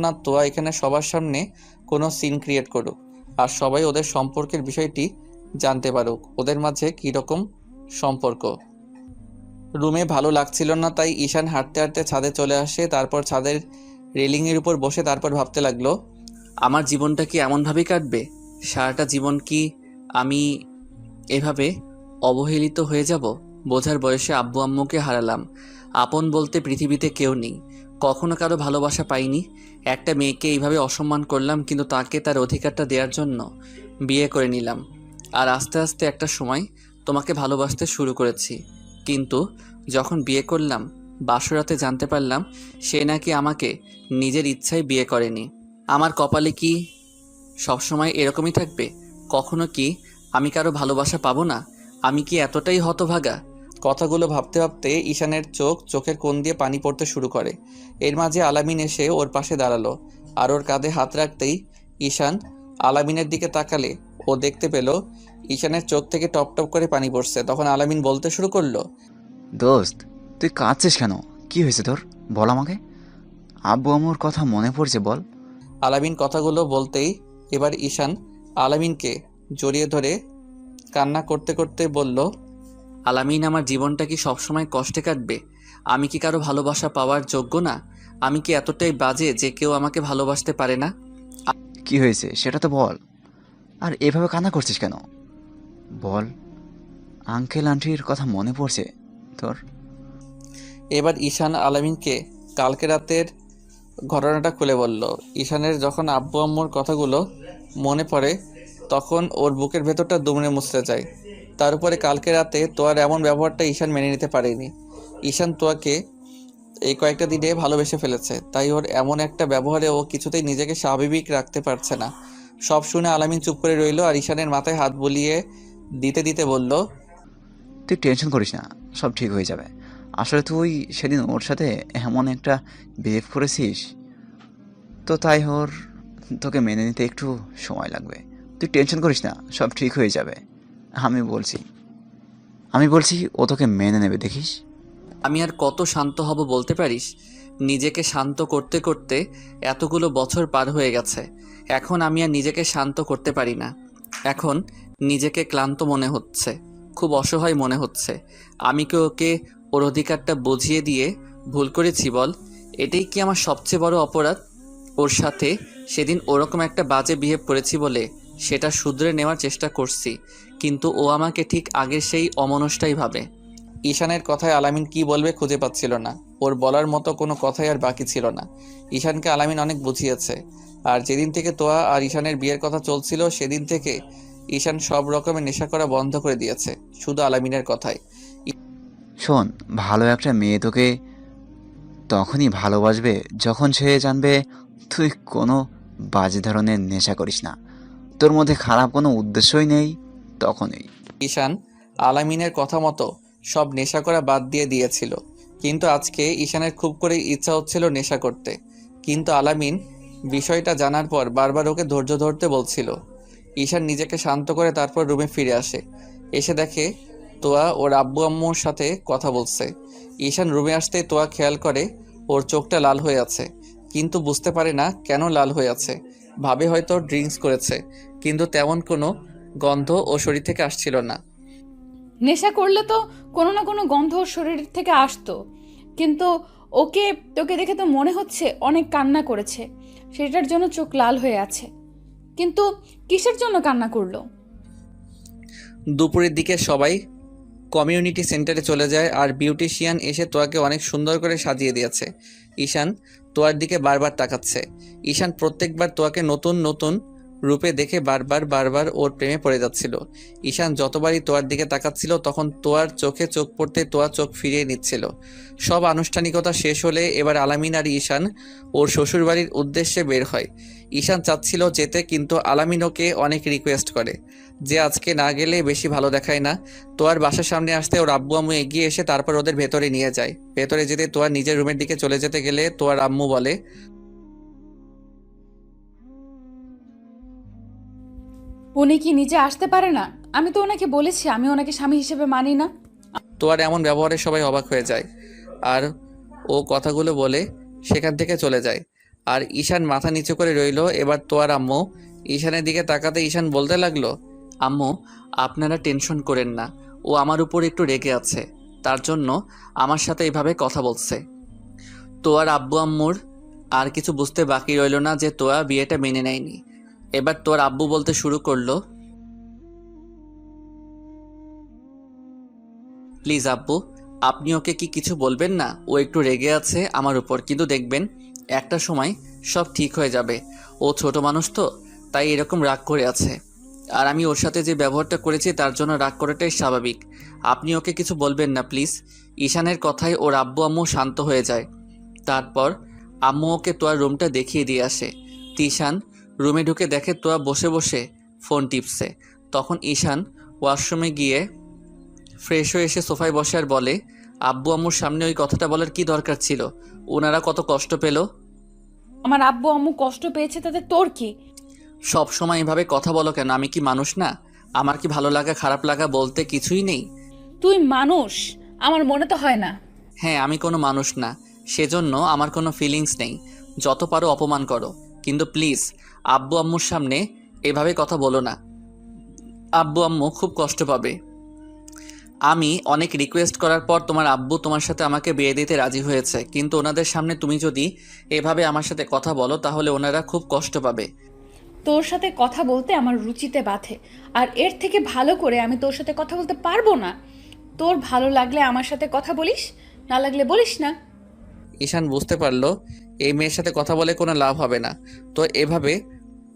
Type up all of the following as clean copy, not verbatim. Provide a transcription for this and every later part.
না তোয়া এখানে সবার সামনে কোনো সিন ক্রিয়েট করুক, আর সবাই ওদের সম্পর্কের বিষয়টি জানতে পারুক, ওদের মাঝে কীরকম সম্পর্ক। রুমে ভালো লাগছিল না, তাই ঈশান হাঁটতে হাঁটতে ছাদে চলে আসে। তারপর ছাদের রেলিংয়ের উপর বসে তারপর ভাবতে লাগলো, আমার জীবনটা কি এমনভাবেই কাটবে? সারাটা জীবন কি আমি এভাবে অবহেলিত হয়ে যাব? বোঝার বয়সে আব্বু আম্মুকে হারালাম। আপন বলতে পৃথিবীতে কেউ নেই। কখনো কারো ভালোবাসা পাইনি। একটা মেয়েকে এইভাবে অসম্মান করলাম, কিন্তু তাকে তার অধিকারটা দেওয়ার জন্য বিয়ে করে নিলাম। আর আস্তে আস্তে একটা সময় তোমাকে ভালোবাসতে শুরু করেছি। কিন্তু যখন বিয়ে করলাম, বাসরাতে জানতে পারলাম সে নাকি আমাকে নিজের ইচ্ছায় বিয়ে করেনি। আমার কপালে কি সবসময় এরকমই থাকবে? কখনো কি আমি কারো ভালোবাসা পাবো না? আমি কি এতটাই হতভাগা? কথাগুলো ভাবতে ভাবতে ঈশানের চোখের কোণ দিয়ে পানি পড়তে শুরু করে। এর মাঝে আলামিন এসে ওর পাশে দাঁড়ালো, আর ওর কাঁধে হাত রাখতেই ঈশান আলামিনের দিকে তাকালে ও দেখতে পেল ঈশানের চোখ থেকে টপ টপ করে পানি পড়ছে। তখন আলামিন বলতে শুরু করলো, দোস্ত, তুই কাঁদছিস কেন? কি হয়েছে তোর? বল আমাকে। আব্বু আম্মুর কথা মনে পড়ছে, বল। আলামিন কথাগুলো বলতেই এবার ঈশান আলামিনকে জড়িয়ে ধরে কান্না করতে করতে বলল, আলামিন, আমার জীবনটা কি সবসময় কষ্টে কাটবে? আমি কি কারো ভালোবাসা পাওয়ার যোগ্য না? আমি কি এতটাই বাজে যে কেউ আমাকে ভালোবাসতে পারে না? কি হয়েছে সেটা তো বল। আর এভাবে কান্না করছিস কেন? বল। আঙ্কেল আন্টির কথা মনে পড়ছে তোর? এবার ঈশান আলামিনকে কালকে রাতের ঘটনাটা খুলে বলল। ঈশানের যখন আব্বু আম্মুর কথাগুলো মনে পড়ে, তখন ওর বুকের ভেতরটা দুমড়ে মুছতে যায়। তার উপরে কালকে রাতে তোয়ার এমন ব্যবহারটা ঈশান মেনে নিতে পারেনি। ঈশান তোয়াকে এই কয়েকটা দিনে ভালোবেসে ফেলেছে, তাই ওর এমন একটা ব্যবহারে ও কিছুতেই নিজেকে স্বাভাবিক রাখতে পারছে না। সব শুনে আলামিন চুপ করে রইল, আর ঈশানের মাথায় হাত বুলিয়ে দিতে দিতে বলল, তুই টেনশন করিস না, সব ঠিক হয়ে যাবে। আসলে তুই সেদিন ওর সাথে এমন একটা বিহেভ করেছিস, তো তাই ওর তোকে মেনে নিতে একটু সময় লাগবে। তুই টেনশন করিস না, সব ঠিক হয়ে যাবে। আমি বলছি আমি বলছি ও তোকে মেনে নেবে, দেখিস। আমি আর কত শান্ত হব বলতে পারিস? নিজেকে শান্ত করতে করতে এতগুলো বছর পার হয়ে গেছে। এখন আমি আর নিজেকে শান্ত করতে পারি না। এখন নিজেকে ক্লান্ত মনে হচ্ছে, খুব অসহায় মনে হচ্ছে। আমি কি ওকে ওর অধিকারটা বুঝিয়ে দিয়ে ভুল করেছি বল? এটাই কি আমার সবচেয়ে বড় অপরাধ? ওর সাথে সেদিন ওরকম একটা বাজে বিহেভ করেছি বলে সেটা শুধরে নেওয়ার চেষ্টা করছি, কিন্তু ও আমাকে ঠিক আগের সেই অমনষ্টাই ভাবে। ঈশানের কথায় আলামিন কি বলবে খুঁজে পাচ্ছিল না। ওর বলার মতো কোনো কথাই আর বাকি ছিল না। ঈশানকে আলামিন অনেক বুঝিয়েছে, আর যেদিন থেকে তোয়া আর ঈশানের বিয়ের কথা চলছিল সেদিন থেকে ঈশান সব রকমের নেশা করা বন্ধ করে দিয়েছে, শুধু আলামিনের কথায়। শোন, ভালো একটা মেয়ে তোকে তখনই ভালোবাসবে যখন সে জানবে তুই কোনো বাজে ধরনের নেশা করিস না, তোর মধ্যে খারাপ কোনো উদ্দেশ্যই নেই, তখনই। ঈশান আলামিনের কথা মতো সব নেশা করা বাদ দিয়ে দিয়েছিল, কিন্তু আজকে ঈশানের খুব করে ইচ্ছা হচ্ছিল নেশা করতে। কিন্তু আলামিন বিষয়টা জানার পর বারবার ওকে ধৈর্য ধরতে বলছিল। ঈশান নিজেকে শান্ত করে তারপর রুমে ফিরে আসে। এসে দেখে তোয়া ওর আব্বু আম্মুর সাথে কথা বলছে। ঈশান রুমে আসতেই তোয়া খেয়াল করে ওর চোখটা লাল হয়ে আছে, কিন্তু বুঝতে পারে না কেন লাল হয়ে আছে। ভাবে হয়তো ড্রিঙ্কস করেছে, কিন্তু তেমন কোনো গন্ধ ও শরীর থেকে আসছিল না। নেশা করলে তো কোনো না কোনো গন্ধ ওর শরীর থেকে আসতো, কিন্তু ওকে তোকে দেখে তো মনে হচ্ছে অনেক কান্না করেছে, সেটার জন্য চোখ লাল হয়ে আছে। কিন্তু কিসের জন্য কান্না করলো? দুপুরের দিকে সবাই কমিউনিটি সেন্টারে চলে যায়, আর বিউটিশিয়ান এসে তোয়াকে অনেক সুন্দর করে সাজিয়ে দিয়েছে। ঈশান তোয়ার দিকে বারবার তাকাচ্ছে। ঈশান প্রত্যেকবার তোয়াকে নতুন নতুন রূপে দেখে বারবার বারবার ওর প্রেমে পড়ে যাচ্ছিল। ঈশান যতবারই তোয়ার দিকে তাকাচ্ছিল তখন তোয়ার চোখে চোখ পড়তে তোয়া চোখ ফিরিয়ে নিচ্ছিল। সব আনুষ্ঠানিকতা শেষ হলে এবার আলামিন আর ঈশান ওর শ্বশুরবাড়ির উদ্দেশ্যে বের হয়। ঈশান চাচ্ছিল যেতে, কিন্তু আলামিন ওকে অনেক রিকোয়েস্ট করে যে আজকে না গেলে বেশি ভালো দেখায় না। তোয়ার বাসার সামনে আসতে ওর আব্বু আম্মু এগিয়ে এসে তারপর ওদের ভেতরে নিয়ে যায়। ভেতরে যেতে তোয়ার নিজের রুমের দিকে চলে যেতে গেলে তোয়ার আম্মু বলে, উনি কি নিজে আসতে পারে না? আমি তো ওনাকে বলেছি আমি ওনাকে স্বামী হিসেবে মানি না। তোয়ার এমন ব্যবহারে সবাই অবাক হয়ে যায়, আর ও কথাগুলো বলে সেখান থেকে চলে যায়। আর ঈশান মাথা নিচু করে রইল। এবার তোয়ার আম্মু ঈশানের দিকে তাকাতে ঈশান বলতে লাগলো, আম্মু আপনারা টেনশন করেন না, ও আমার উপর একটু রেগে আছে, তার জন্য আমার সাথে এইভাবে কথা বলছে। তোয়ার আব্বু আম্মুর আর কিছু বুঝতে বাকি রইল না যে তোয়া বিয়েটা মেনে নেয়নি। এবার তোর আব্বু বলতে শুরু করলো, প্লিজ আব্বু, আপনি ওকে কি কিছু বলবেন না? ও একটু রেগে আছে আমার উপর, কিন্তু দেখবেন একটা সময় সব ঠিক হয়ে যাবে। ও ছোট মানুষ তো, তাই এরকম রাগ করে আছে। আর আমি ওর সাথে যে ব্যবহারটা করেছি তার জন্য রাগ করাটাই স্বাভাবিক। আপনি ওকে কিছু বলবেন না প্লিজ। ঈশানের কথায় ওর আব্বু আম্মু শান্ত হয়ে যায়। তারপর আম্মু ওকে তোয়ার রুমটা দেখিয়ে দিয়ে আসে। ঈশান রুমে ঢুকে দেখে তোয়া বসে বসে ফোন টিপছে। তখন ঈশান ওয়াশরুমে গিয়ে ফ্রেশ হয়ে এসে সোফায় বসে আর বলে, আব্বু আম্মুর সামনে ওই কথাটা বলার কি দরকার ছিল? ওনারা কত কষ্ট পেল। আমার আব্বু আম্মু কষ্ট পেয়েছে, তাতে তোর কি? সব সময় এভাবে কথা বলো কেন? আমি কি মানুষ না? আমার কি ভালো লাগা খারাপ লাগা বলতে কিছুই নেই? তুই মানুষ, আমার মনে তো হয় না। হ্যাঁ, আমি কোনো মানুষ না, সেজন্য আমার কোনো ফিলিংস নেই। যত পারো অপমান করো, কিন্তু প্লিজ আব্বু আম্মুর সামনে এভাবে কথা বলো না। আব্বু আম্মু খুব কষ্ট পাবে। আমি অনেক রিকোয়েস্ট করার পর তোমার আব্বু তোমার সাথে আমাকে বিয়ে দিতে রাজি হয়েছে, কিন্তু ওনাদের সামনে তুমি যদি এভাবে আমার সাথে কথা বলো তাহলে ওনারা খুব কষ্ট পাবে। তোর সাথে কথা বলতে আমার রুচিতে বাধে, আর এর থেকে ভালো করে আমি তোর সাথে কথা বলতে পারবো না। তোর ভালো লাগলে আমার সাথে কথা বলিস, না লাগলে বলিস না। ঈশান বুঝতে পারলো এই মেয়ের সাথে কথা বলে কোনো লাভ হবে না। তো এভাবে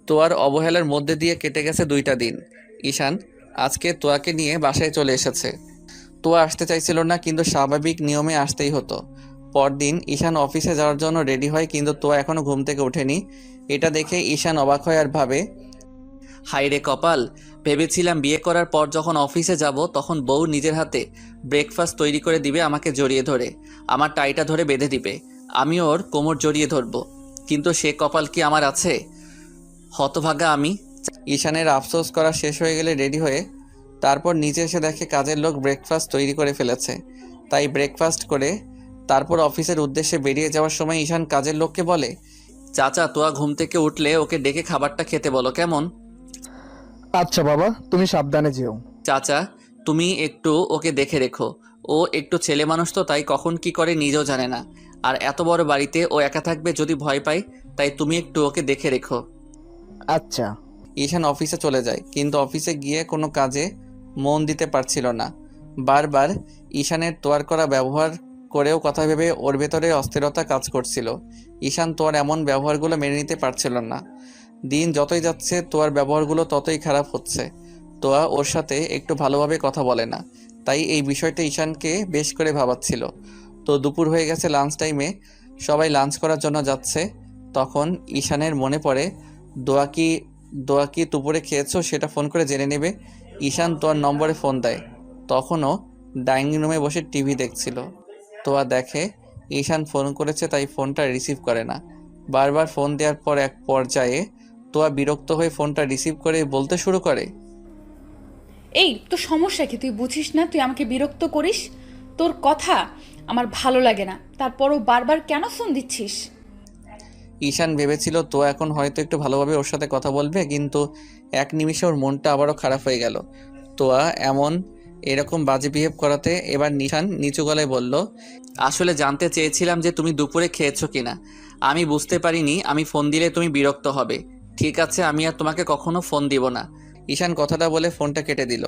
তোয়ার অবহেলার মধ্যে দিয়ে কেটে গেছে 2টা দিন। ঈশান আজকে তোয়াকে নিয়ে বাসায় চলে এসেছে। তোয়া আসতে চাইছিল না, কিন্তু স্বাভাবিক নিয়মে আসতেই হতো। পরদিন ঈশান অফিসে যাওয়ার জন্য রেডি হয়, কিন্তু তোয়া এখনো ঘুম থেকে ওঠেনি। এটা দেখে ঈশান অবাক হয় আর ভাবে, হাই রে কপাল, ভেবেছিলাম বিয়ে করার পর যখন অফিসে যাব তখন বউ নিজের হাতে ব্রেকফাস্ট তৈরি করে দিবে, আমাকে জড়িয়ে ধরে আমার টাইটা ধরে বেঁধে দিবে, আমি ওর কোমর জড়িয়ে ধরবো। কিন্তু সে কপাল কি আমার আছে? হতভাগা আমি। ঈশানের আফসোস করা শেষ হয়ে গেলে রেডি হয়ে তারপর নিচে এসে দেখে কাজের লোক ব্রেকফাস্ট তৈরি করে ফেলেছে। তাই ব্রেকফাস্ট করে তারপর অফিসের উদ্দেশ্যে বেরিয়ে যাওয়ার সময় ঈশান কাজের লোককে বলে, চাচা তোয়া ঘুম থেকে উঠলে ওকে ডেকে খাবারটা খেতে বলো, কেমন? আচ্ছা বাবা, তুমি সাবধানে যেও। চাচা তুমি একটু ওকে দেখে রেখো, ও একটু ছেলে মানুষ তো, তাই কখন কি করে নিজেও জানে না। আর এত বড় বাড়িতে ও একা থাকবে, যদি ভয় পায়, তাই তুমি একটু ওকে দেখে রেখো। আচ্ছা। ঈশান অফিসে চলে যায়, কিন্তু অফিসে গিয়ে কোনো কাজে মন দিতে পারছিল না। বারবার ঈশানের তোয়ার করা ব্যবহার করেও কথা ভেবে ওর ভেতরে অস্থিরতা কাজ করছিল। ঈশান তোয়ার এমন ব্যবহারগুলো মেনে নিতে পারছিল না। দিন যতই যাচ্ছে তোয়ার ব্যবহারগুলো ততই খারাপ হচ্ছে। তোয়া ওর সাথে একটু ভালোভাবে কথা বলে না, তাই এই বিষয়টা ঈশানকে বেশ করে ভাবাচ্ছিল। তো দুপুর হয়ে গেছে, লাঞ্চ টাইমে সবাই লাঞ্চ করার জন্য যাচ্ছে। তখন ঈশানের মনে পড়ে, দোয়া কি দোয়া কি দুপুরে খেয়েছো সেটা ফোন করে জেনে নেবে। ঈশান তোয়ার নম্বরে ফোন দেয়। তখনও ডাইনিং রুমে বসে টিভি দেখছিল। তোয়া দেখে ঈশান ফোন করেছে, তাই ফোনটা রিসিভ করে না। বারবার ফোন দেওয়ার পর এক পর্যায়ে তোয়া বিরক্ত হয়ে ফোনটা রিসিভ করে বলতে শুরু করে, এই তোর সমস্যা কি? তুই বুঝিস না তুই আমাকে বিরক্ত করিস? তোর কথা আমার ভালো লাগে না, তারপরও বারবার কেন ফোন দিচ্ছিস? ঈশান ভেবেছিল তো এখন হয়তো একটু ভালোভাবে ওর সাথে কথা বলবে, কিন্তু এক নিমিষে ওর মনটা আবারও খারাপ হয়ে গেল। তোয়া এরকম বাজে বিহেভ করাতে এবার ঈশান নিচু গলায় বলল, আসলে জানতে চেয়েছিলাম যে তুমি দুপুরে খেয়েছো কিনা। আমি বুঝতে পারিনি আমি ফোন দিলে তুমি বিরক্ত হবে। ঠিক আছে, আমি আর তোমাকে কখনো ফোন দিব না। ঈশান কথাটা বলে ফোনটা কেটে দিল।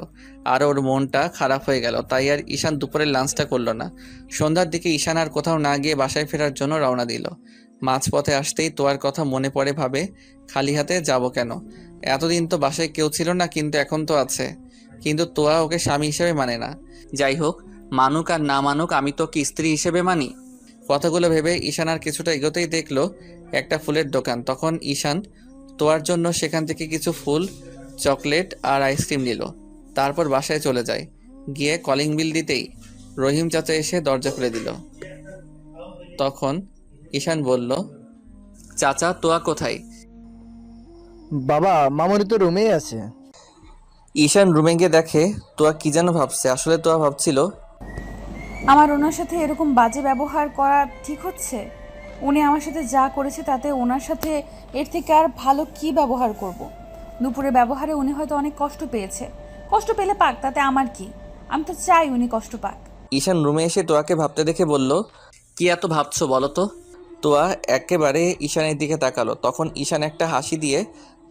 আর ওর মনটা খারাপ হয়ে গেল, তাই আর ঈশান দুপুরের লাঞ্চটা করলো না। সন্ধ্যার দিকে ঈশান আর কোথাও না গিয়ে বাসায় ফেরার জন্য রওনা দিল। মাঝপথে আসতেই তোয়ার কথা মনে পড়ে, ভাবে খালি হাতে যাব কেন? এতদিন তো বাসায় কেউ ছিল না, কিন্তু এখন তো আছে। কিন্তু তোয়া ওকে স্বামী হিসেবে মানে না। যাই হোক, মানুক আর না মানুক, আমি তো কি স্ত্রী হিসেবে মানি। কথাগুলো ভেবে ঈশান আর কিছুটা এগোতেই দেখলো একটা ফুলের দোকান। তখন ঈশান তোয়ার জন্য সেখান থেকে কিছু ফুল, চকলেট আর আইসক্রিম নিল। তারপর বাসায় চলে যায়। গিয়ে কলিং বিল দিতেই রহিম চাচা এসে দরজা খুলে দিল। তখন ঈশান বলল, চাচা তোয়া কোথায়? বাবা, মামুনি তো রুমেই আছে। ঈশান রুমে গিয়ে দেখে তোয়া কি যেন ভাবছে। আসলে তোয়া ভাবছিল, আমার ওনার সাথে এরকম বাজে ব্যবহার করা ঠিক হচ্ছে? উনি আমার সাথে যা করেছে তাতে ওনার সাথে এর থেকে আর ভালো কি ব্যবহার করব। দুপুরের ব্যবহারে উনি হয়তো অনেক কষ্ট পেয়েছে, কষ্ট পেলে পাক, তাতে আমার কি? আমি তো চাই উনি কষ্ট পাক। ঈশান রুমে এসে তোয়াকে ভাবতে দেখে বলল, কি এত ভাবছো বলো তো? তোয়া একেবারে ঈশানের দিকে তাকালো। তখন ঈশান একটা হাসি দিয়ে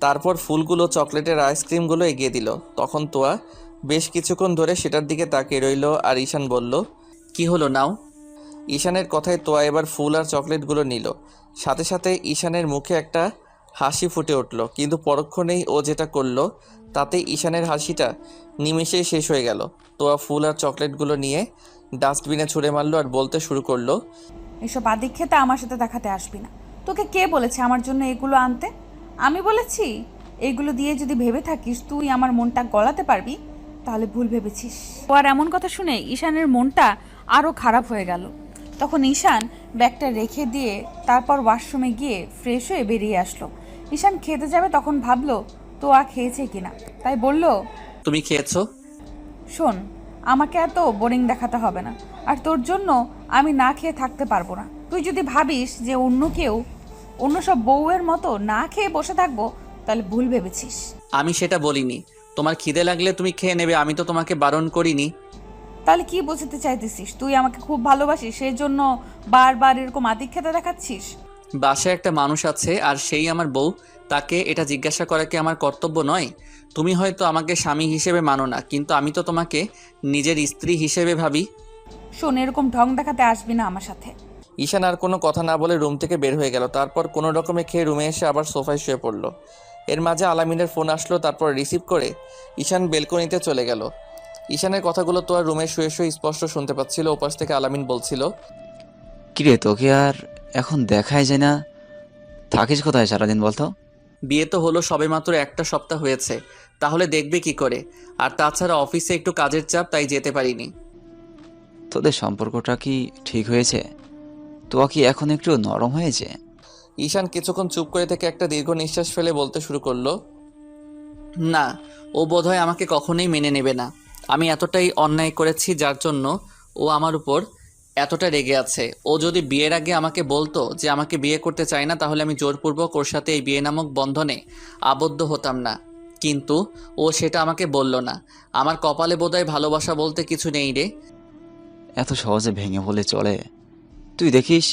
তারপর ফুলগুলো, চকলেটের আইসক্রিমগুলো এগিয়ে দিল। তখন তোয়া বেশ কিছুক্ষণ ধরে সেটার দিকে তাকিয়ে রইল। আর ঈশান বলল, কি হলো নাও? ঈশানের কথায় তোয়া এবার ফুল আর চকলেটগুলো নিল। সাথে সাথে ঈশানের মুখে একটা হাসি ফুটে উঠল, কিন্তু পরক্ষণেই ও যেটা করলো তাতে ঈশানের হাসিটা নিমেষেই শেষ হয়ে গেল। তোয়া ফুল আর চকলেটগুলো নিয়ে ডাস্টবিনে ছুঁড়ে মারলো আর বলতে শুরু করলো, এসব আদিক্ষেতা আমার সাথে দেখাতে আসবি না। তোকে কে বলেছে আমার জন্য এগুলো আনতে? আমি বলেছি? এগুলো দিয়ে যদি ভেবে থাকিস তুই আমার মনটা গলাতে পারবি, তাহলে ভুল ভেবেছিস। ও আর এমন কথা শুনে ঈশানের মনটা আরও খারাপ হয়ে গেল। তখন ঈশান ব্যাগটা রেখে দিয়ে তারপর ওয়াশরুমে গিয়ে ফ্রেশ হয়ে বেরিয়ে আসলো। ঈশান খেতে যাবে, তখন ভাবলো তোয়া খেয়েছে কিনা, তাই বলল, তুমি খেয়েছো? শোন, আমাকে এত বোরিং দেখাতে হবে না, আর তোর জন্য আমি না খেয়ে থাকতে পারবো না। তুই যদি ভাবিস যে অন্য কেউ, অন্য সব বউয়ের মতো না খেয়ে বসে থাকবো, তাহলে ভুল ভেবেছিস। আমি সেটা বলিনি। তোমার খিদে লাগলে তুমি খেয়ে নেবে, আমি তো তোমাকে বারণ করিনি। তাহলে কি বোঝাতে চাইতেছিস? তুই আমাকে খুব ভালোবাসিস, সেই জন্য বারবার এরকম আদিক্ষেতা দেখাচ্ছিস? বাসায় একটা মানুষ আছে আর সেই আমার বউ, তাকে এটা জিজ্ঞাসা করা কি আমার কর্তব্য নয়? তুমি হয়তো আমাকে স্বামী হিসেবে মানো না, কিন্তু আমি তো তোমাকে নিজের স্ত্রী হিসেবে ভাবি। শোন, এরকম ঢং দেখাতে আসবি না আমার সাথে। ঈশান আর কোনো কথা না বলে রুম থেকে বের হয়ে গেল। তারপর কোনো রকমে খেয়ে রুমে এসে আবার সোফায় শুয়ে পড়ল। এর মাঝে আলামিনের ফোন আসলো। তারপর রিসিভ করে ঈশান বেলকনিতে চলে গেল। ঈশানের কথাগুলো তো আর রুমে শুয়ে শুয়ে স্পষ্ট শুনতে পাচ্ছিল। ওপাশ থেকে আলামিন বলছিল, কিরে তোকে আর এখন দেখাই যায় না, থাকিস কোথায় সারাদিন বলতো? বিয়ে তো হলো সবেমাত্র একটা সপ্তাহ হয়েছে, তাহলে দেখবে কি করে? আর তাছাড়া অফিসে একটু কাজের চাপ, তাই যেতে পারিনি। তোদের সম্পর্কটা কি ঠিক হয়েছে? তোয়া কি এখন একটু নরম হয়েছে? ঈশান কিছুক্ষণ চুপ করে থেকে একটা দীর্ঘ নিঃশ্বাস ফেলে বলতে শুরু করলো, না, ও বোধহয় আমাকে কখনোই মেনে নেবে না। আমি এতটাই অন্যায় করেছি যার জন্য ও আমার উপর এতটা রেগে আছে। ও যদি বিয়ের আগে আমাকে বলতো যে আমাকে বিয়ে করতে চায় না, তাহলে আমি জোরপূর্বক ওর সাথে এই বিয়ে নামক বন্ধনে আবদ্ধ হতাম না। কিন্তু ও সেটা আমাকে বলল না। আমার কপালে বোধহয় ভালোবাসা বলতে কিছু নেই রে। এত সহজে ভেঙে বলে চলে? তুই দেখিস,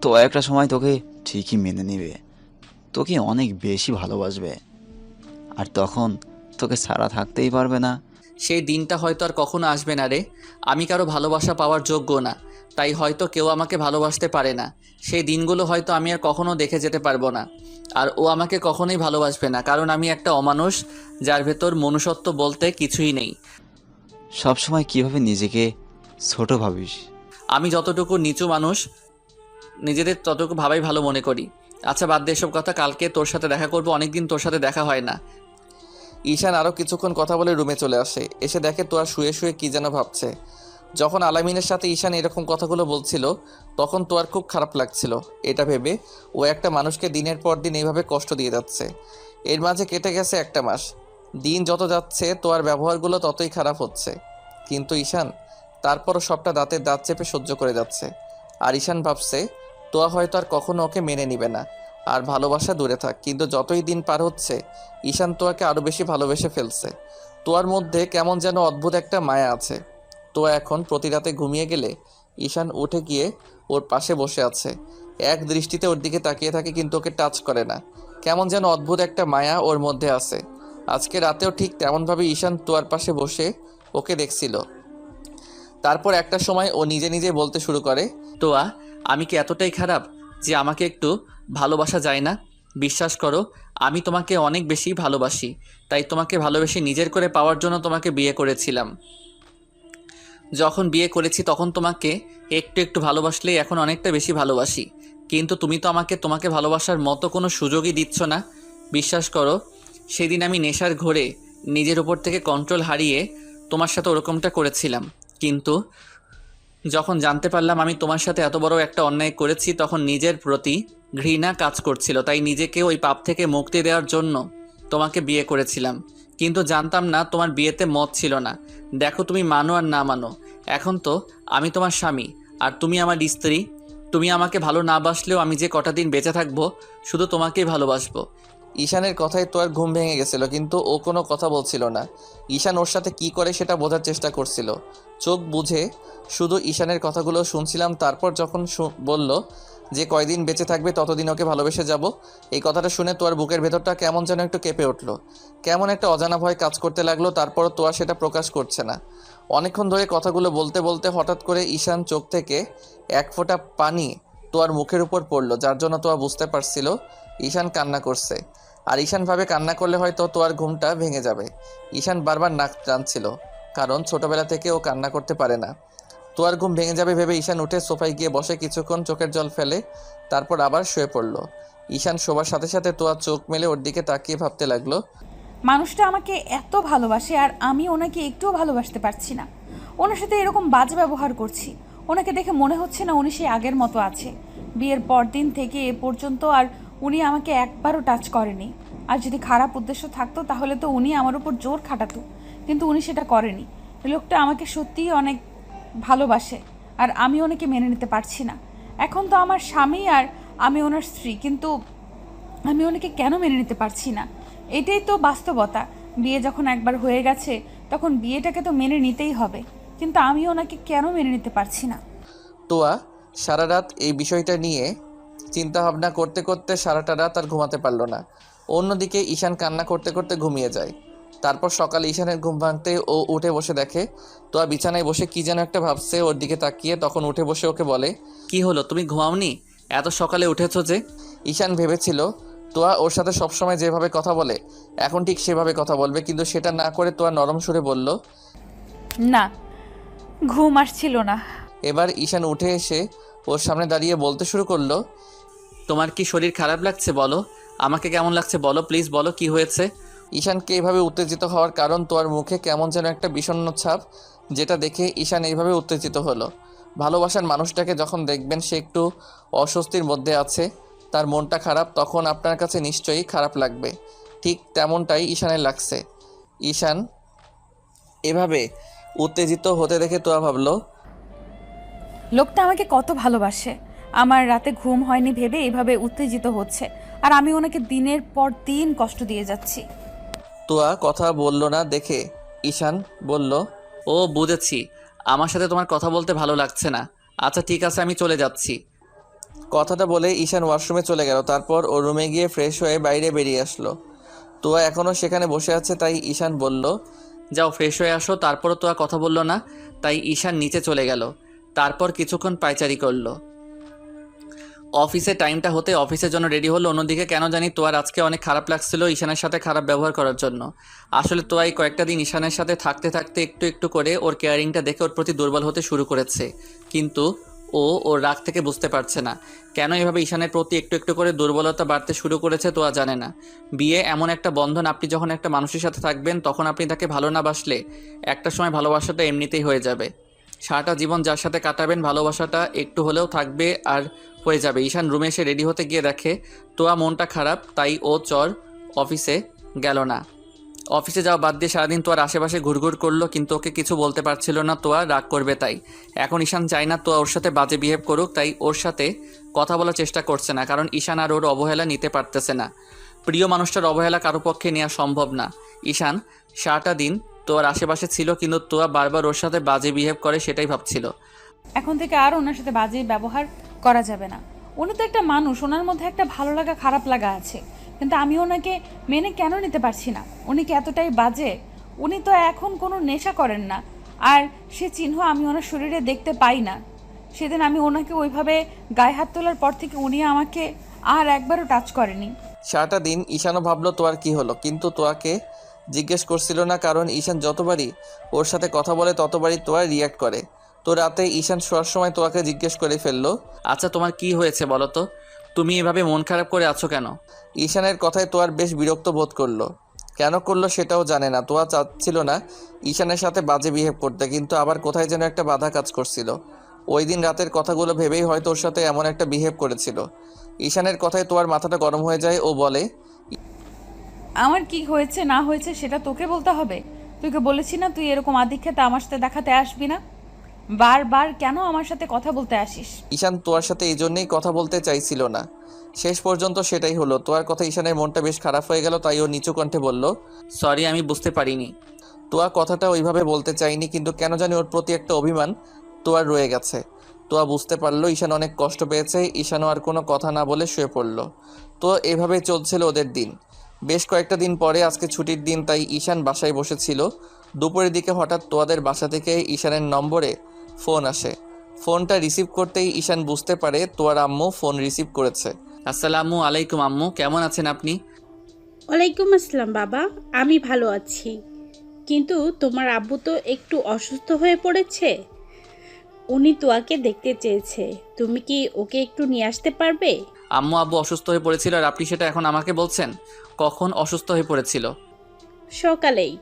তো একটা সময় তোকে ঠিকই মেনে নেবে, তোকে অনেক বেশি ভালোবাসবে, আর তখন তোকে ছাড়া থাকতেই পারবে না। সেই দিনটা হয়তো আর কখনো আসবে না রে। আমি কারো ভালোবাসা পাওয়ার যোগ্য না, তাই হয়তো কেউ আমাকে ভালোবাসতে পারে না। সেই দিনগুলো হয়তো আমি আর কখনো দেখে যেতে পারবো না। আর ও আমাকে কখনোই ভালোবাসবে না, কারণ আমি একটা অমানুষ, যার ভেতর মনুষ্যত্ব বলতে কিছুই নেই। সবসময় কিভাবে নিজেকে ছোট ভাবিস? আমি যতটুকু নিচু মানুষ, নিজেদের ততটুকু ভাবাই ভালো মনে করি। আচ্ছা বাদ দে এসব কথা, কালকে তোর সাথে দেখা করবো, অনেকদিন তোর সাথে দেখা হয় না। ঈশান আরও কিছুক্ষণ কথা বলে রুমে চলে আসে। এসে দেখে তোয়া শুয়ে শুয়ে কী যেন ভাবছে। যখন আলামিনের সাথে ঈশান এরকম কথাগুলো বলছিল, তখন তোয়ার খুব খারাপ লাগছিল। এটা ভেবে ও একটা মানুষকে দিনের পর দিন এইভাবে কষ্ট দিয়ে যাচ্ছে। এর মাঝে কেটে গেছে একটা মাস। দিন যত যাচ্ছে তোয়ার ব্যবহারগুলো ততই খারাপ হচ্ছে। কিন্তু ঈশান তারপরও সবটা দাঁতের দাঁত চেপে সহ্য করে যাচ্ছে। আর ঈশান ভাবছে তোয়া হয়তো আর কখনো ওকে মেনে নিবে না, আর ভালোবাসা দূরে থাক। কিন্তু যতই দিন পার হচ্ছে ঈশান তোয়াকে আরও বেশি ভালোবেসে ফেলছে। তোয়ার মধ্যে কেমন যেন অদ্ভুত একটা মায়া আছে। তোয়া এখন প্রতি রাতে ঘুমিয়ে গেলে ঈশান উঠে গিয়ে ওর পাশে বসে আছে। এক দৃষ্টিতে ওর দিকে তাকিয়ে থাকে, কিন্তু ওকে টাচ করে না। কেমন যেন অদ্ভুত একটা মায়া ওর মধ্যে আছে। আজকে রাতেও ঠিক তেমনভাবে ঈশান তোয়ার পাশে বসে ওকে দেখছিল। তারপর একটা সময় ও নিজে নিজে বলতে শুরু করে, তোয়া, আমি কি এতটাই খারাপ যে আমাকে একটু ভালোবাসা যায় না? বিশ্বাস করো, আমি তোমাকে অনেক বেশি ভালোবাসি। তাই তোমাকে ভালোবেসে নিজের করে পাওয়ার জন্য তোমাকে বিয়ে করেছিলাম। যখন বিয়ে করেছি তখন তোমাকে একটু একটু ভালোবাসলেই এখন অনেকটা বেশি ভালোবাসি। কিন্তু তুমি তো আমাকে তোমাকে ভালোবাসার মতো কোনো সুযোগই দিচ্ছ না। বিশ্বাস করো, সেদিন আমি নেশার ঘোরে নিজের উপর থেকে কন্ট্রোল হারিয়ে তোমার সাথে ওরকমটা করেছিলাম। কিন্তু যখন জানতে পারলাম আমি তোমার সাথে এত বড় একটা অন্যায় করেছি, তখন নিজের প্রতি ঘৃণা কাজ করছিল। তাই নিজেকে ওই পাপ থেকে মুক্তি দেওয়ার জন্য তোমাকে বিয়ে করেছিলাম। কিন্তু জানতাম না তোমার বিয়েতে মত ছিল না। দেখো, তুমি মানো আর না মানো, এখন তো আমি তোমার স্বামী আর তুমি আমার স্ত্রী। তুমি আমাকে ভালো না বাসলেও আমি যে কটা দিন বেঁচে থাকবো শুধু তোমাকেই ভালোবাসবো। ঈশানের কথায় তোয়ার ঘুম ভেঙে গেছিল, কিন্তু ও কোনো কথা বলছিল না। ঈশান ওর সাথে কি করে সেটা বোঝার চেষ্টা করছিল। চোখ বুঝে শুধু ঈশানের কথাগুলো শুনছিলাম। তারপর যখন বলল যে কয়দিন বেঁচে থাকবে ততদিন ওকে ভালোবেসে যাব, এই কথাটা শুনে তোয়ার বুকের ভেতরটা কেমন যেন একটু কেঁপে উঠল। কেমন একটা অজানা ভয় কাজ করতে লাগলো। তারপর তোয়া সেটা প্রকাশ করছে না। অনেকক্ষণ ধরে কথাগুলো বলতে বলতে হঠাৎ করে ঈশান চোখ থেকে এক ফোঁটা পানি তোয়ার মুখের উপর পড়লো, যার জন্য তোয়া বুঝতে পারছিল ঈশান কান্না করছে। আর ঈশান ভাবে কান্না করলে হয়তো তোয়ার ঘুমটা ভেঙে যাবে। ঈশান বারবার নাক টানছিল, কারণ ছোটবেলা থেকে ও কান্না করতে পারে না। তোয়ার ঘুম ভেঙে যাবে ভেবে ঈশান উঠে সোফায় গিয়ে বসে কিছুক্ষণ চোখের জল ফেলে তারপর আবার শুয়ে পড়ল। ঈশান শোবার সাথে সাথে তোয়া চোখ মেলে ওর দিকে তাকিয়ে ভাবতে লাগলো, মানুষটা আমাকে এত ভালোবাসে আর আমি ওনাকে একটুও ভালোবাসতে পারছি না। ওনার সাথে এরকম বাজে ব্যবহার করছি। ওনাকে দেখে মনে হচ্ছে না উনি সেই আগের মতো আছে। বিয়ের পর দিন থেকে এ পর্যন্ত আর উনি আমাকে একবারও টাচ করেনি। আর যদি খারাপ উদ্দেশ্য থাকতো তাহলে তো উনি আমার উপর জোর খাটাতো, কিন্তু উনি সেটা করেনি। লোকটা আমাকে সত্যিই অনেক ভালোবাসে আর আমি ওনাকে মেনে নিতে পারছি না। এখন তো আমার স্বামী আর আমি ওনার স্ত্রী, কিন্তু আমি ওনাকে কেন মেনে নিতে পারছি না? এটাই তো বাস্তবতা। বিয়ে যখন একবার হয়ে গেছে তখন বিয়েটাকে তো মেনে নিতেই হবে, কিন্তু আমি ওনাকে কেন মেনে নিতে পারছি না? তোয়া সারা রাত এই বিষয়টা নিয়ে চিন্তা ভাবনা করতে করতে সারাটা রাত আর ঘুমাতে পারল না। অন্যদিকে ঈশান কান্না করতে করতে ঘুমিয়ে যায়। তারপর সকালে ঈশানের ঘুম ভাঙতে ও উঠে বসে দেখে তোয়া বিছানায় বসে কি যেন একটা ভাবছে। ওর দিকে তাকিয়ে তখন উঠে বসে ওকে বলে, কি হলো, তুমি ঘুমাওনি? এত সকালে উঠেছো যে? ঈশান ভেবেছিল তোয়া ওর সাথে সবসময় যেভাবে কথা বলে এখন ঠিক সেভাবে কথা বলবে, কিন্তু সেটা না করে তোয়া নরম সুরে বলল। না, ঘুম আসছিল না। এবার ঈশান উঠে এসে ওর সামনে দাঁড়িয়ে বলতে শুরু করলো, তোমার কি শরীর খারাপ লাগছে? বলো, আমাকে কেমন লাগছে বলো, প্লিজ বলো কি হয়েছে। ঈশানকে এইভাবে উত্তেজিত হওয়ার কারণ তোয়ার মুখে কেমন যেন একটা বিষণ্ণ ছাপ, যেটা দেখে ঈশান এইভাবে উত্তেজিত হলো। ভালোবাসার মানুষটাকে যখন দেখবেন সে একটু অস্বস্তির মধ্যে আছে, তার মনটা খারাপ, তখন আপনার কাছে নিশ্চয়ই খারাপ লাগবে। ঠিক তেমনটাই ঈশানের লাগছে। ঈশান এভাবে উত্তেজিত হতে দেখে তোয়া ভাবলো, লোকটা আমাকে কত ভালোবাসে। আমার রাতে ঘুম হয়নি ভেবে এভাবে উত্তেজিত হচ্ছে, আর আমি ওনাকে দিনের পর দিন কষ্ট দিয়ে যাচ্ছি। তোয়া কথা বলল না দেখে ঈশান বলল, ও বুঝেছি, আমার সাথে তোমার কথা বলতে ভালো লাগছে না। আচ্ছা ঠিক আছে, আমি চলে যাচ্ছি। কথাটা বলে ঈশান ওয়াশরুমে চলে গেল। তারপর ও রুমে গিয়ে ফ্রেশ হয়ে বাইরে বেরিয়ে আসলো। তোয়া এখনও সেখানে বসে আছে, তাই ঈশান বলল, যাও ফ্রেশ হয়ে আসো। তারপরও তোয়া কথা বলল না, তাই ঈশান নিচে চলে গেল। তারপর কিছুক্ষণ পায়চারি করলো। অফিসে টাইমটা হতে অফিসের জন্য রেডি হলো। অন্যদিকে কেন জানি তোয়ার আজকে অনেক খারাপ লাগছিল ঈশানের সাথে খারাপ ব্যবহার করার জন্য। আসলে তোয়া এই কয়েকটা দিন ঈশানের সাথে থাকতে থাকতে একটু একটু করে ওর কেয়ারিংটা দেখে ওর প্রতি দুর্বল হতে শুরু করেছে, কিন্তু ওর রাগ থেকে বুঝতে পারছে না কেন এভাবে ঈশানের প্রতি একটু একটু করে দুর্বলতা বাড়তে শুরু করেছে। তোয়া জানে না বিয়ে এমন একটা বন্ধন, আপনি যখন একটা মানুষের সাথে থাকবেন তখন আপনি তাকে ভালো না বাসলে একটা সময় ভালোবাসাটা এমনিতেই হয়ে যাবে। সারাটা জীবন যার সাথে কাটাবেন ভালোবাসাটা একটু হলেও থাকবে আর হয়ে যাবে। ঈশান রুমে এসে রেডি হতে গিয়ে দেখে তোয়া মনটা খারাপ, তাই ও অফিসে গেল না। অফিসে যাওয়া বাদ দিয়ে সারাদিন তোয়ার আশেপাশে ঘুরঘুর করলো, কিন্তু ওকে কিছু বলতে পারছিল না, তোয়া রাগ করবে তাই। এখন ঈশান চায় না তোয়া ওর সাথে বাজে বিহেভ করুক, তাই ওর সাথে কথা বলার চেষ্টা করছে না, কারণ ঈশান আর ওর অবহেলা নিতে পারতেছে না। প্রিয় মানুষটার অবহেলা কারো পক্ষে নেওয়া সম্ভব না। ঈশান সারাটা দিন তোয়ার আশেপাশে ছিল, কিন্তু তোয়া বারবার ওর সাথে বাজে বিহেভ করে সেটাই ভাবছিল। এখন থেকে আর ওনার সাথে বাজে ব্যবহার করা যাবে না। উনি তো একটা মানুষ, ওনার মধ্যে একটা ভালো লাগা খারাপ লাগা আছে, কিন্তু আমি ওনাকে মেনে কেন নিতে পারছি না? উনি কি এতটাই বাজে? উনি তো এখন কোনো নেশা করেন না, আর সে চিহ্ন আমি ওনার শরীরে দেখতে পাই না। সেদিন আমি ওনাকে ওইভাবে গায়ে হাত তোলার পর থেকে উনি আমাকে আর একবারও টাচ করেনি। সারাটা দিন ঈশানও ভাবলো তোয়ার কি হলো, কিন্তু তোয়াকে জিজ্ঞেস করছিল না, কারণ ঈশান যতবারই ওর সাথে কথা বলে ততবারই তোয়া রিয়াক্ট করে। তো রাতে ঈশান শোয়ার সময় তোয়াকে জিজ্ঞেস করে ফেললো, আচ্ছা তোমার কি হয়েছে বলো তো, তুমি এভাবে মন খারাপ করে আছো কেন? ঈশানের কথায় তোয়ার বেশ বিরক্ত বোধ করলো। কেন করলো সেটাও জানে না। তোয়া চাচ্ছিল না ঈশানের সাথে বাজে বিহেভ করতে, কিন্তু আবার কোথায় যেন একটা বাধা কাজ করছিল। ওই দিন রাতের কথাগুলো ভেবেই হয়তো ওর সাথে এমন একটা বিহেভ করেছিল। ঈশানের কথায় তোয়ার মাথাটা গরম হয়ে যায়। ও বলে, আমার কি হয়েছে না হয়েছে সেটা তোকে বলতে হবে? তুইকে বলেছি না তুই এরকম আদিক্ষেতা আমার সাথে দেখাতে আসবি না? বারবার কেন আমার সাথে কথা বলতে আসিস? ঈশান তোয়ার সাথে এই জন্যই কথা বলতে চাইছিল না। শেষ পর্যন্ত সেটাই হলো। তোয়ার কথা ঈশানের মনটা বেশ খারাপ হয়ে গেল, তাই ও নিচু কণ্ঠে বলল, সরি, আমি বুঝতে পারিনি। তোয়া কথাটা ওইভাবে বলতে চাইনি, কিন্তু কেন জানি ওর প্রতি একটা অভিমান তোয়ার রয়ে গেছে। তোয়া বুঝতে পারলো ঈশান অনেক কষ্ট পেয়েছে। ঈশানও আর কোনো কথা না বলে শুয়ে পড়ল। তো এভাবেই চলছিল ওদের দিন। বেশ কয়েকটা দিন পরে আজকে ছুটির দিন, তাই ঈশান বাসায় বসেছিল। দুপুরের দিকে হঠাৎ তোয়াদের বাসা থেকে ঈশানের নম্বরে ফোন আসে। ফোনটা রিসিভ করতেই ঈশান বুঝতে পারে তোয়ার আম্মু ফোন রিসিভ করেছে। আসসালামু আলাইকুম আম্মু, কেমন আছেন আপনি? ওয়ালাইকুম আসসালাম বাবা, আমি ভালো আছি। কিন্তু তোমার আব্বু তো একটু অসুস্থ হয়ে পড়েছে। উনি তোয়াকে দেখতে চেয়েছে, তুমি কি ওকে একটু নিয়ে আসতে পারবে? আম্মু আব্বু অসুস্থ হয়ে পড়েছিল আর আপনি সেটা এখন আমাকে বলছেন? কখন অসুস্থ হয়ে পড়েছিল? সকালেই।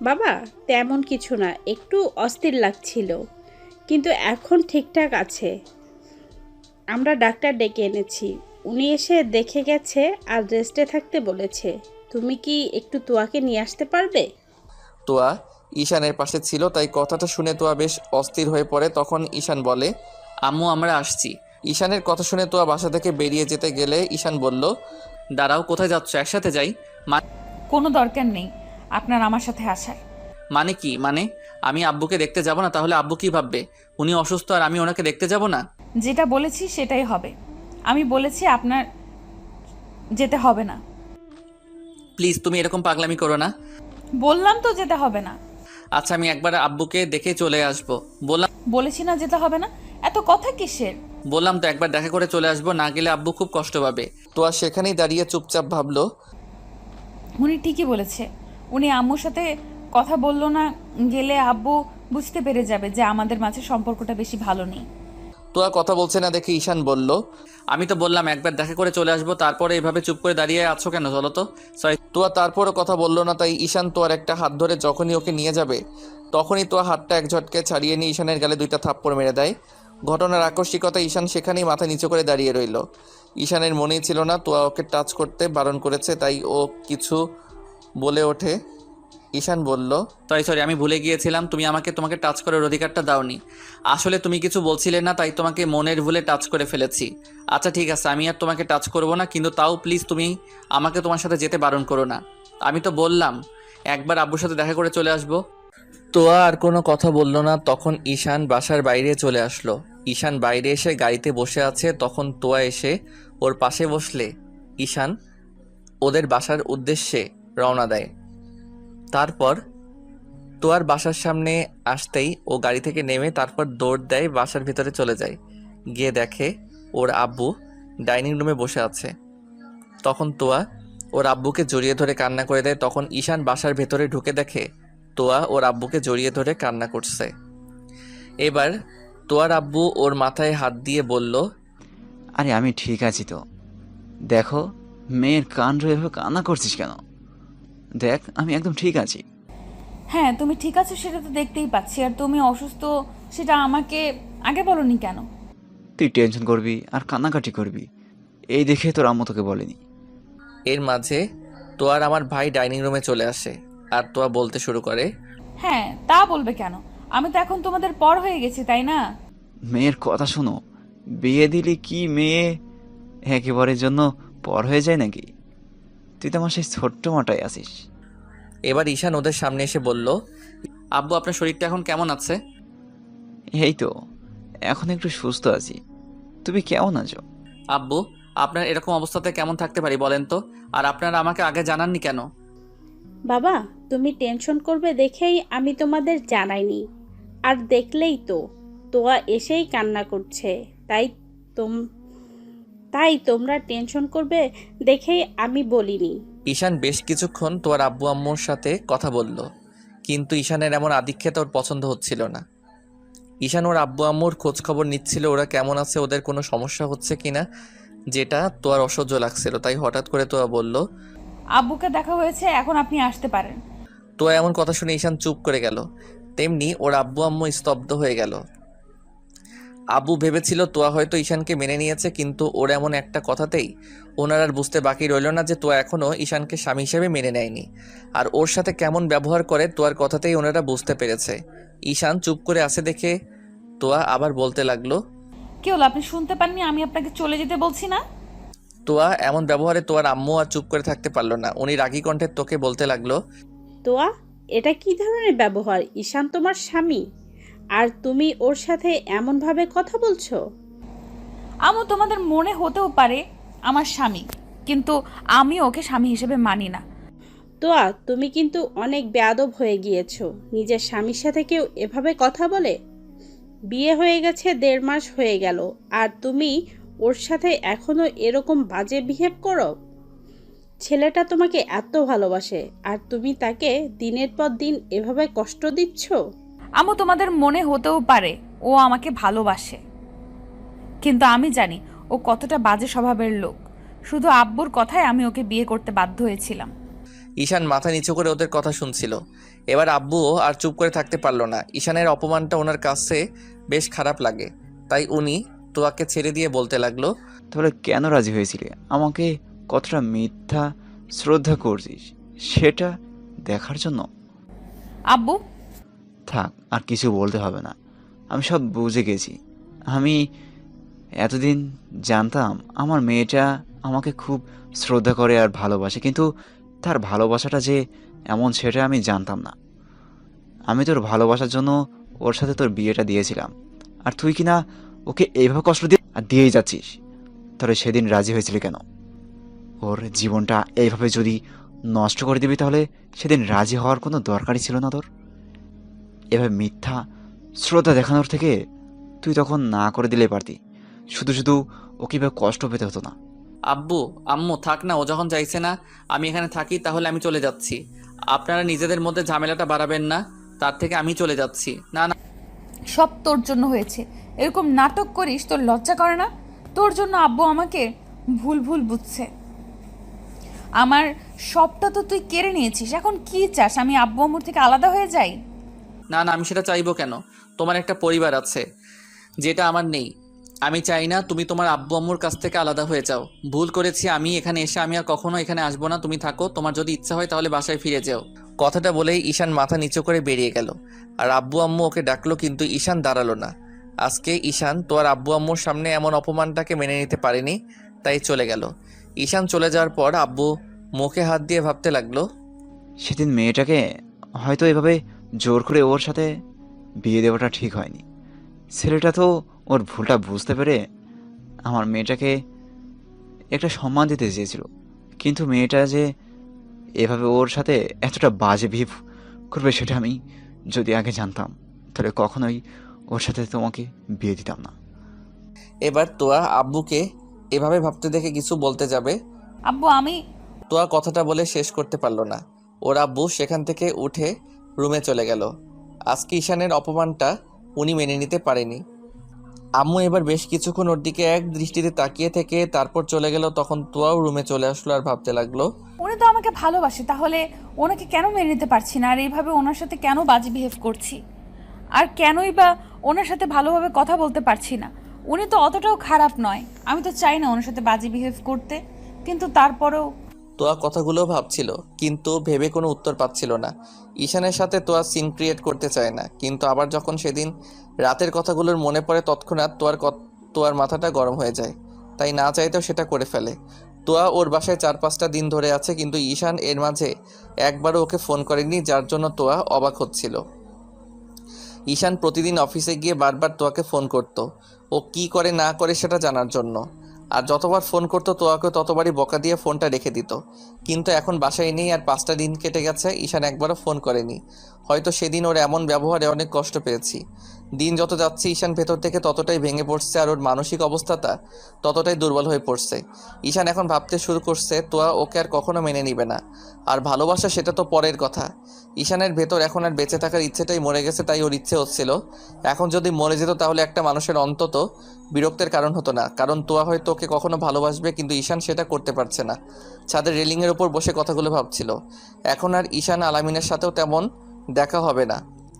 বাবা, তেমন কিছু না, একটু অস্থির লাগছিল, কিন্তু এখন ঠিকঠাক আছে। আমরা ডাক্তার ডেকে এনেছি, উনি এসে দেখে গেছে আর রেস্টে থাকতে বলেছে। তুমি কি একটু তোয়াকে নিয়ে আসতে পারবে? তোয়া ঈশানের পাশে ছিল, তাই কথাটা শুনে তোয়া বেশ অস্থির হয়ে পড়ে। তখন ঈশান বলে, আম্মু আমরা আসছি। ঈশানের কথা শুনে তোয়া বাসা থেকে বেরিয়ে যেতে গেলে ঈশান বলল, দাঁড়াও, কোথায় যাচ্ছ? একসাথে যাই। কোনো দরকার নেই আপনার আমার সাথে আসার। মানে কি? মানে আমি আব্বুকে দেখতে যাব না? তাহলে আব্বু কি ভাববে? উনি অসুস্থ আর আমি ওনাকে দেখতে যাব না? যেটা বলেছি সেটাই হবে। আমি বলেছি আপনার যেতে হবে না। প্লিজ তুমি এরকম পাগলামি করো না। বললাম তো যেতে হবে না। আচ্ছা, আমি একবার আব্বুকে দেখে চলে আসবো। বলেছি না যেতে হবে না, এত কথা কিসের? বললাম তো একবার দেখা করে চলে আসবো, না গেলে আব্বু খুব কষ্ট পাবে। তোয়া সেখানেই দাঁড়িয়ে চুপচাপ ভাবলো। উনি ঠিকই বলেছে। উনি আম্মুর সাথে কথা বললো না, গেলে আব্বু বুঝতে পেরে যাবে যে আমাদের মাঝে সম্পর্কটা বেশি ভালো নেই। তোয়া কথা বলছে না দেখে ঈশান বলল, আমি তো বললাম একবার দেখা করে চলে আসবো, তারপরে এভাবে চুপ করে দাঁড়িয়ে আছো কেন? চলো তো। সরি। তোয়া তারপরও কথা বললো না, তাই ঈশান তোয়ার একটা হাত ধরে যখনই ওকে নিয়ে যাবে, তখনই তোয়া হাতটা এক ঝটকে ছাড়িয়ে নিয়ে ঈশানের গালে দুইটা থাপ্পড় মেরে দেয়। ঘটনার আকস্মিকতা ঈশান সেখানেই মাথা নিচু করে দাঁড়িয়ে রইল। ঈশানের মনেই ছিল না তোয়া ওকে টাচ করতে বারণ করেছে, তাই ও কিছু বলে ওঠে। ঈশান বলল, সরি, আমি ভুলে গিয়েছিলাম। তুমি আমাকে তোমাকে টাচ করার অধিকারটা দাওনি। আসলে তুমি কিছু বলছিলে না, তাই তোমাকে মনের ভুলে টাচ করে ফেলেছি। আচ্ছা ঠিক আছে, আমি আর তোমাকে টাচ করব না, কিন্তু তাও প্লিজ তুমি আমাকে তোমার সাথে যেতে বারণ করো না। আমি তো বললাম একবার আব্বুর সাথে দেখা করে চলে আসবো। তোয়া আর কোনো কথা বলল না। তখন ঈশান বাসার বাইরে চলে আসলো। ঈশান বাইরে এসে গাড়িতে বসে আছে, তখন তোয়া এসে ওর পাশে বসলে ঈশান ওদের বাসার উদ্দেশ্যে রওনা দেয়। তারপর তোয়ার বাসার সামনে আসতেই ও গাড়ি থেকে নেমে তারপর দৌড় দেয়, বাসার ভিতরে চলে যায়। গিয়ে দেখে ওর আব্বু ডাইনিং রুমে বসে আছে। তখন তোয়া ওর আব্বুকে জড়িয়ে ধরে কান্না করে দেয়। তখন ঈশান বাসার ভেতরে ঢুকে দেখে তোয়া ওর আব্বুকে জড়িয়ে ধরে কান্না করছে। এবার তোয়ার আব্বু ওর মাথায় হাত দিয়ে বলল, আরে আমি ঠিক আছি তো। দেখো, মেয়ের কান রয়ে এভাবে কান্না করছিস কেন? দেখ, আমি একদম ঠিক আছি। হ্যাঁ তুমি ঠিক আছো সেটা তো দেখতেই পাচ্ছি, আর তুমি অসুস্থ সেটা আমাকে আগে বলনি কেন? তুই টেনশন করবি আর কান্নাকাটি করবি, এই দেখে তোর আম্মু তোকে বলেনি। এর মাঝে তোয়ার আমার ভাই ডাইনিং রুমে চলে আসে আর তোয়া বলতে শুরু করে, হ্যাঁ তা বলবে কেন? আমি তো এখন তোমাদের পর হয়ে গেছি, তাই না? মেয়ের কথা শোনো, বিয়ে দিলে কি মেয়ে একেবারের জন্য পর হয়ে যায় নাকি? তুই তো আমার সেই ছোট্ট মাটাই আছিস। এবার ঈশান ওদের সামনে এসে বলল, আব্বু আপনার শরীরটা এখন কেমন আছে? এই তো, এখন একটু সুস্থ আছি। তুমি কেমন আছো? আব্বু আপনার এরকম অবস্থাতে কেমন থাকতে পারি বলেন তো? আর আপনারা আমাকে আগে জানাননি কেন? বাবা, তুমি টেনশন করবে দেখেই আমি তোমাদের জানাইনি। আর দেখলেই তো তোয়া এসেই কান্না করছে, তাই তোম তাই তোমরা টেনশন করবে দেখেই আমি বলিনি। ঈশান বেশ কিছুক্ষণ তোর আব্বু আম্মুর সাথে কথা বলল, কিন্তু ঈশানের এমন আধিক্যতা ওর পছন্দ হচ্ছিল না। ঈশান ওর আব্বু আম্মুর খোঁজ খবর নিচ্ছিল, ওরা কেমন আছে, ওদের কোনো সমস্যা হচ্ছে কিনা, যেটা তোর অসহ্য লাগছিল। তাই হঠাৎ করে তোয়া বলল, আব্বুকে দেখা হয়েছে, এখন আপনি আসতে পারেন। তো এমন কথা শুনে ঈশান চুপ করে গেল। তেমনি ওর আব্বু আম্মু স্তব্ধ হয়ে গেল। আব্বু ভেবেছিল তোয়া হয়তো ঈশানকে মেনে নিয়েছে, কিন্তু ওর এমন একটা কথাতেই ওনার আর বুঝতে বাকি রইল না যে তোয়া এখনও ঈশানকে স্বামী হিসেবে মেনে নেয়নি। আর ওর সাথে কেমন ব্যবহার করে তোয়ার কথাতেই ওনারা বুঝতে পেরেছে। ঈশান চুপ করে আসে দেখে তোয়া আবার বলতে লাগলো। কি হলো, আপনি শুনতে পাননি আমি আপনাকে চলে যেতে বলছি না? তোয়া এমন ব্যবহারে তোয়ার আম্মু আর চুপ করে থাকতে পারলো না। উনি রাগী কণ্ঠে তোকে বলতে লাগলো। তোয়া, এটা কি ধরনের ব্যবহার? ঈশান তোমার স্বামী, আর তুমি ওর সাথে এমনভাবে কথা বলছো? আম্মু, তোমাদের মনে হতেও পারে আমার স্বামী, কিন্তু আমি ওকে স্বামী হিসেবে মানি না। তোয়া, তুমি কিন্তু অনেক বেয়াদব হয়ে গিয়েছো। নিজের স্বামীর সাথে কেউ এভাবে কথা বলে? বিয়ে হয়ে গেছে 1.5 মাস হয়ে গেল, আর তুমি ওর সাথে এখনো এরকম বাজে বিহেভ করো? ছেলেটা তোমাকে এত ভালোবাসে, আর তুমি তাকে দিনের পর দিন এভাবে কষ্ট দিচ্ছ? আম্মু, তোমাদের মনে হতেও পারে ও আমাকে ভালোবাসে, কিন্তু আমি জানি ও কতটা বাজে স্বভাবের লোক। শুধু আব্বুর কথায় আমি ওকে বিয়ে করতে বাধ্য হয়েছিলাম। ঈশান মাথা নিচু করে ওদের কথা শুনছিল। এবার আব্বুও আর চুপ করে থাকতে পারলো না। ঈশানের অপমানটা ওনার কাছে বেশ খারাপ লাগে, তাই উনি তোয়াকে ছেড়ে দিয়ে বলতে লাগলো। তাহলে কেন রাজি হয়েছিলে? আমাকে কতটা মিথ্যা শ্রদ্ধা করছিস সেটা দেখার জন্য? আব্বু, থাক, আর কিছু বলতে হবে না। আমি সব বুঝে গেছি। আমি এতদিন জানতাম আমার মেয়েটা আমাকে খুব শ্রদ্ধা করে আর ভালোবাসে, কিন্তু তার ভালোবাসাটা যে এমন সেটা আমি জানতাম না। আমি তোর ভালোবাসার জন্য ওর সাথে তোর বিয়েটা দিয়েছিলাম, আর তুই কিনা ওকে এইভাবে কষ্ট দিয়ে আর দিয়েই যাচ্ছিস। তাহলে সেদিন রাজি হয়েছিলি কেন? ওর জীবনটা এইভাবে যদি নষ্ট করে দিবি তাহলে সেদিন রাজি হওয়ার কোনো দরকারই ছিল না তোর। এভাবে মিথ্যা শ্রদ্ধা দেখানোর থেকে তুই তখন না করে দিলে পারতি। শুধু শুধু ওকে এভাবে কষ্ট পেতে হতো না। আব্বু, আম্মু থাক না, ও যখন চাইছে না আমি এখানে থাকি, তাহলে আমি চলে যাচ্ছি। আপনারা নিজেদের মধ্যে ঝামেলাটা বাড়াবেন না, তার থেকে আমি চলে যাচ্ছি। না না, সব তোর জন্য হয়েছে। এরকম নাটক করিস, তোর লজ্জা করে না? তোর জন্য আব্বু আমাকে ভুল ভুল বুঝছে। আমার সবটা তো তুই কেড়ে নিয়েছিস। এখন কি চাস, আমি আব্বু আম্মুর থেকে আলাদা হয়ে যাই? না না, আমি সেটা চাইবো কেন? তোমার একটা পরিবার আছে, যেটা আমার নেই। আমি চাই না তুমি তোমার আব্বু আম্মুর কাছ থেকে আলাদা হয়ে যাও। ভুল করেছি আমি এখানে এসে, আমি আর কখনো এখানে আসবো না। তুমি থাকো, তোমার যদি ইচ্ছা হয় তাহলে বাসায় ফিরে যাও। কথাটা বলেই ঈশান মাথা নিচু করে বেরিয়ে গেল। আর আব্বু আম্মু ওকে ডাকলো, কিন্তু ঈশান দাঁড়ালো না। আজকে ঈশান তোর আব্বু আম্মুর সামনে এমন অপমানটাকে মেনে নিতে পারেনি, তাই চলে গেল। ঈশান চলে যাওয়ার পর আব্বু মুখে হাত দিয়ে ভাবতে লাগলো। সেদিন মেয়েটাকে হয়তো এভাবে জোর করে ওর সাথে বিয়ে দেওয়াটা ঠিক হয়নি। ছেলেটা তো ওর ভুলটা বুঝতে পেরে আমার মেয়েটাকে একটা সম্মান দিতে চেয়েছিল, কিন্তু মেয়েটা যে এভাবে ওর সাথে এতটা বাজে বিহেভ করবে সেটা আমি যদি আগে জানতাম তাহলে কখনোই ওর সাথে তোমাকে বিয়ে দিতাম না। এবার তোয়া আব্বুকে এভাবে ভাবতে দেখে কিছু বলতে যাবে, আব্বু, আমি তোয়া কথাটা বলে শেষ করতে পারল না। ওর আব্বু সেখান থেকে উঠে রুমে চলে গেল। আজকে ঈশানের অপমানটা উনি মেনে নিতে পারেনি। আম্মু এবার বেশ কিছুক্ষণ ওর দিকে এক দৃষ্টিতে তাকিয়ে থেকে তারপর চলে গেল। তখন তোয়াও রুমে চলে আসলো আর ভাবতে লাগলো। উনি তো আমাকে ভালোবাসে, তাহলে ওনাকে কেন মেনে নিতে পারছি না? আর এইভাবে ওনার সাথে কেন বাজে বিহেভ করছি? আর কেনই বা ওনার সাথে ভালোভাবে কথা বলতে পারছি না? উনি তো অতটাও খারাপ নয়। আমি তো চাই না ওনার সাথে বাজে বিহেভ করতে, কিন্তু তারপরেও তোয়া কথাগুলো ভাবছিল, কিন্তু ভেবে কোনো উত্তর পাচ্ছিল না। ঈশানের সাথে তোয়া সিন ক্রিয়েট করতে চায় না, কিন্তু আবার যখন সেদিন রাতের কথাগুলোর মনে পড়ে তৎক্ষণাৎ তোয়ার মাথাটা গরম হয়ে যায়। তাই না চাইতেও সেটা করে ফেলে। তোয়া ওর বাসায় 4-5টা দিন ধরে আছে, কিন্তু ঈশান এর মাঝে একবারও ওকে ফোন করেনি, যার জন্য তোয়া অবাক হচ্ছিল। ঈশান প্রতিদিন অফিসে গিয়ে বারবার তোয়াকে ফোন করত, ও কি করে না করে সেটা জানার জন্য। আর যতবার ফোন করতো তোয়াকে ততবারই বকা দিয়ে ফোনটা রেখে দিত। কিন্তু এখন বাসায় নেই আর 5টা দিন কেটে গেছে, ঈশান একবারও ফোন করেনি। হয়তো সেদিন ওর এমন ব্যবহারে অনেক কষ্ট পেয়েছি। দিন যত যাচ্ছে ঈশান ভেতর থেকে ততটাই ভেঙে পড়ছে, আর ওর মানসিক অবস্থাটা ততটাই দুর্বল হয়ে পড়ছে। ঈশান এখন ভাবতে শুরু করছে তোয়া ওকে আর কখনো মেনে নিবে না। আর ভালোবাসা সেটা তো পরের কথা। ঈশানের ভেতর এখন আর বেঁচে থাকার ইচ্ছেটাই মরে গেছে, তাই ওর ইচ্ছে হচ্ছিল এখন যদি মরে যেত তাহলে একটা মানুষের অন্তত বিরক্তের কারণ হতো না। কারণ তোয়া হয়তো ওকে কখনো ভালোবাসবে, কিন্তু ঈশান সেটা করতে পারছে না। ছাদের রেলিংয়ের ওপর বসে কথাগুলো ভাবছিল। এখন আর ঈশান আলামিনের সাথেও তেমন দেখা হবে না,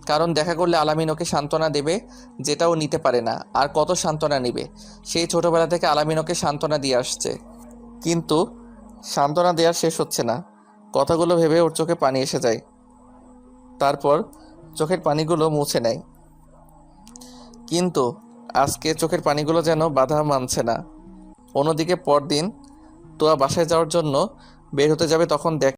কারণ দেখা করলে আলামিন ওকে সান্ত্বনা দেবে, যেটা ও নিতে পারে না। আর কত সান্ত্বনা নিবে? সেই ছোটবেলা থেকে আলামিন ওকে সান্ত্বনা দিয়ে আসছে, কিন্তু সান্ত্বনা দেওয়ার শেষ হচ্ছে না। কথাগুলো ভেবে ওর চোখে পানি এসে যায়। তারপর চোখের পানিগুলো মুছে নেয়। কিন্তু আজকে চোখের পানিগুলো যেন বাধা মানছে না। অন্যদিকে পরদিন তোয়া বাসায় যাওয়ার জন্য বের হতে যাবে, তখন দেখ